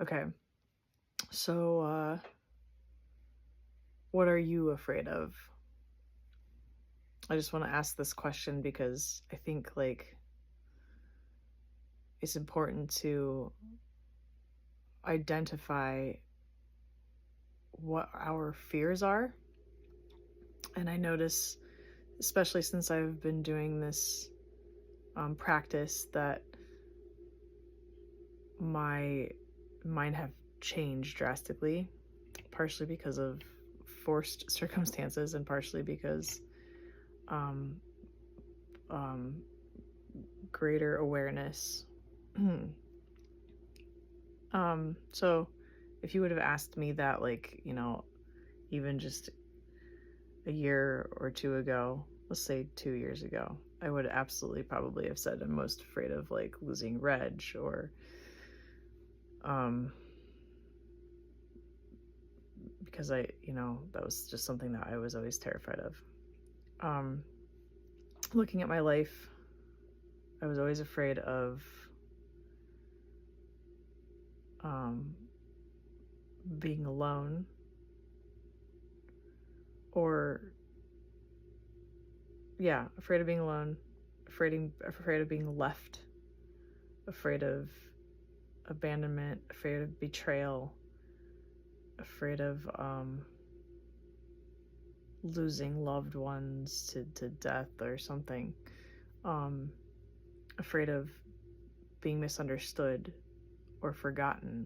Okay. So, what are you afraid of? I just want to ask this question because I think it's important to identify what our fears are. And I notice, especially since I've been doing this practice, that my mind have changed drastically, partially because of forced circumstances and partially because um, um, greater awareness. So if you would have asked me that, even just a year or two ago, let's say 2 years ago, I would absolutely probably have said I'm most afraid of losing Reg or, um, because that was just something that I was always terrified of. Um, Looking at my life, I was always afraid of, um, being alone or afraid of being alone, afraid of being left, afraid of abandonment, afraid of betrayal, afraid of losing loved ones to death or something, um, afraid of being misunderstood or forgotten,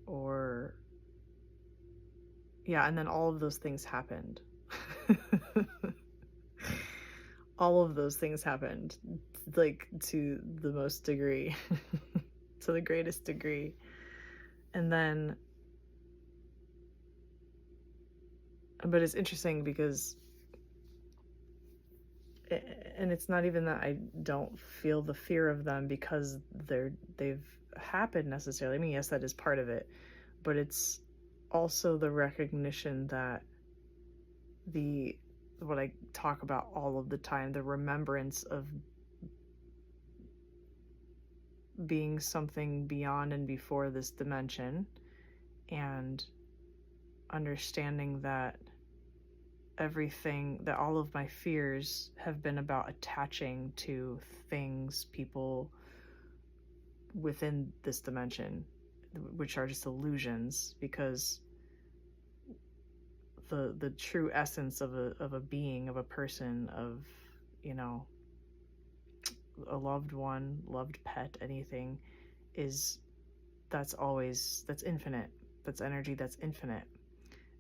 or and then all of those things happened. All of those things happened, to the most degree, to the greatest degree. And then, but it's interesting because, and it's not even that I don't feel the fear of them because they've happened necessarily. I mean, yes, that is part of it, but it's also the recognition that what I talk about all of the time, the remembrance of being something beyond and before this dimension, and understanding that all of my fears have been about attaching to things, people within this dimension, which are just illusions, because the true essence of a being, of a person, of, a loved one, loved pet, anything, that's infinite. That's energy that's infinite.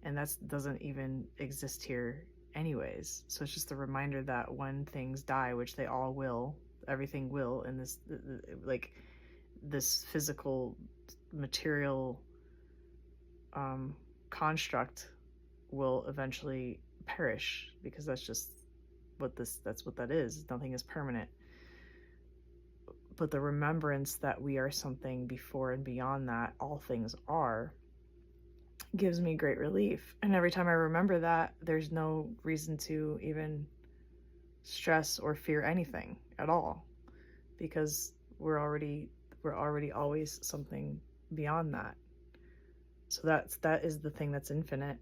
And that doesn't even exist here anyways. So it's just a reminder that when things die, which they all will, everything will in this physical material construct will eventually perish, because that's what that is. Nothing is permanent. But the remembrance that we are something before and beyond that, all things are, gives me great relief. And every time I remember that, there's no reason to even stress or fear anything at all, because we're already always something beyond that. So that is the thing that's infinite.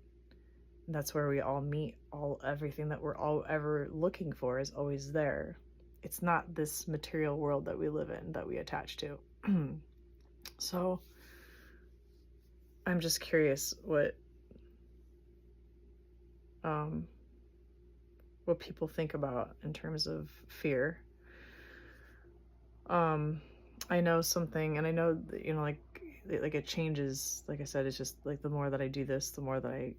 That's where we all meet. Everything that we're all ever looking for is always there. It's not this material world that we live in that we attach to. So I'm just curious what people think about in terms of fear. I know something, and I know that, it changes. Like I said, it's just like the more that I do this, the more that I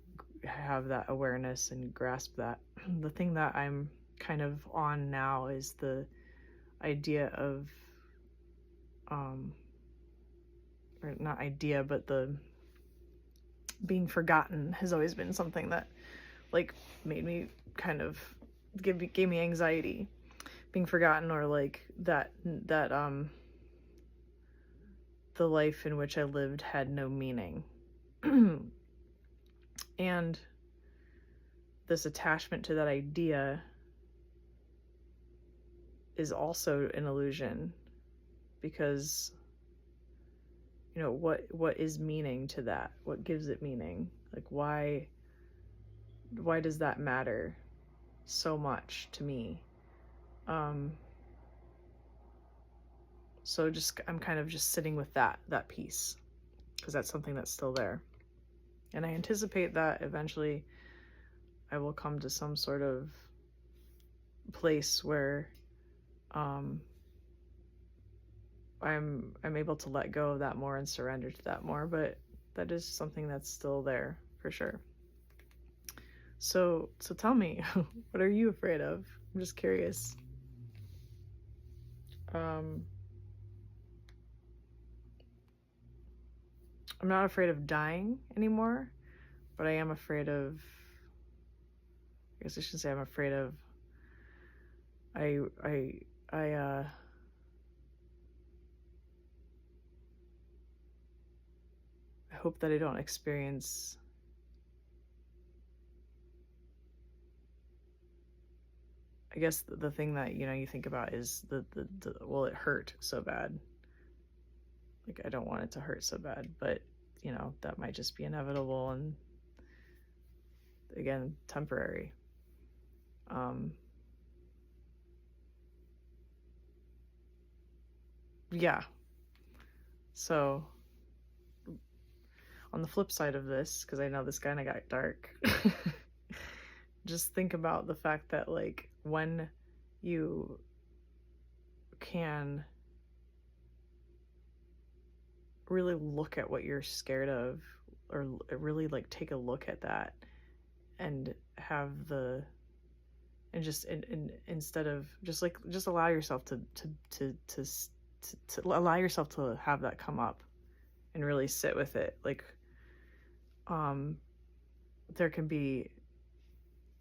have that awareness and grasp that. The thing that I'm kind of on now is the idea of, or not idea, but the being forgotten has always been something that made me kind of gave me anxiety, being forgotten, or that the life in which I lived had no meaning. And this attachment to that idea is also an illusion, because you know, what is meaning to that? What gives it meaning? Like, why does that matter so much to me? So just, I'm kind of just sitting with that piece, because that's something that's still there. And I anticipate that eventually I will come to some sort of place where I'm able to let go of that more and surrender to that more, but that is something that's still there for sure. So tell me, what are you afraid of? I'm just curious. I'm not afraid of dying anymore, but I am afraid of, I guess I shouldn't say I'm afraid of, I hope that I don't experience I guess the thing that, you know, you think about is the well, it hurt so bad. Like, I don't want it to hurt so bad, but, you know, that might just be inevitable and, again, temporary. Yeah. So, on the flip side of this, because I know this kind of got dark, just think about the fact that, like, when you can really look at what you're scared of, or really, like, take a look at that and have the, and just, and instead of just, like, just allow yourself to allow yourself to have that come up and really sit with it. Like, there can be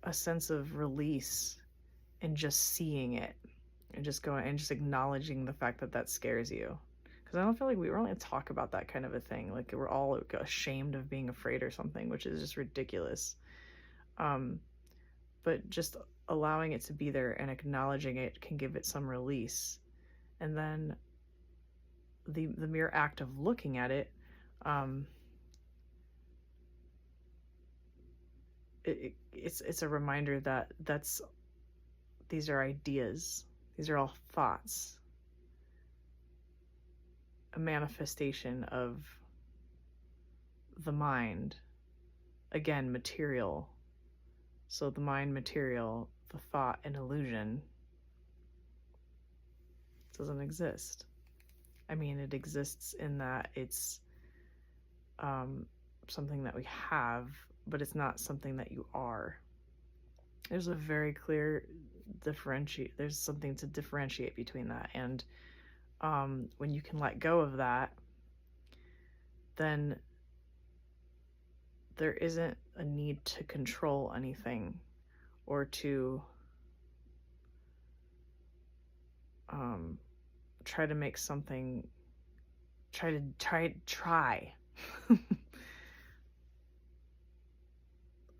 a sense of release in just seeing it and just going and just acknowledging the fact that that scares you. Because I don't feel like we really talk about that kind of a thing. Like, we're all ashamed of being afraid or something, which is just ridiculous. But just allowing it to be there and acknowledging it can give it some release. And then the mere act of looking at it, it's a reminder that these are ideas. These are all thoughts. A manifestation of the mind. Again, material. So the mind, material, the thought, an illusion, doesn't exist. I mean, it exists in that it's something that we have, but it's not something that you are. There's a very clear there's something to differentiate between that. And when you can let go of that, then there isn't a need to control anything or to try to make something, try or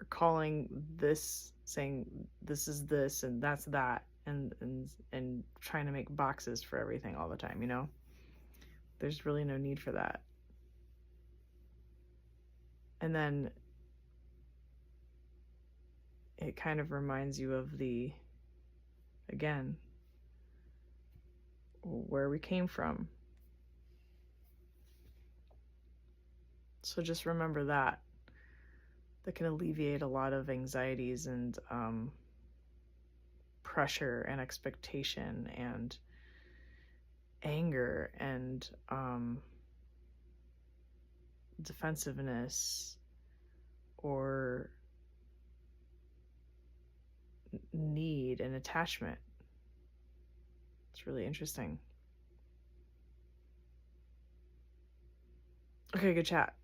calling this, saying this is this and that's that, and trying to make boxes for everything all the time, you know? There's really no need for that. And then it kind of reminds you of again, where we came from. So just remember that. That can alleviate a lot of anxieties and pressure and expectation and anger and defensiveness or need and attachment. It's really interesting. Okay, good chat.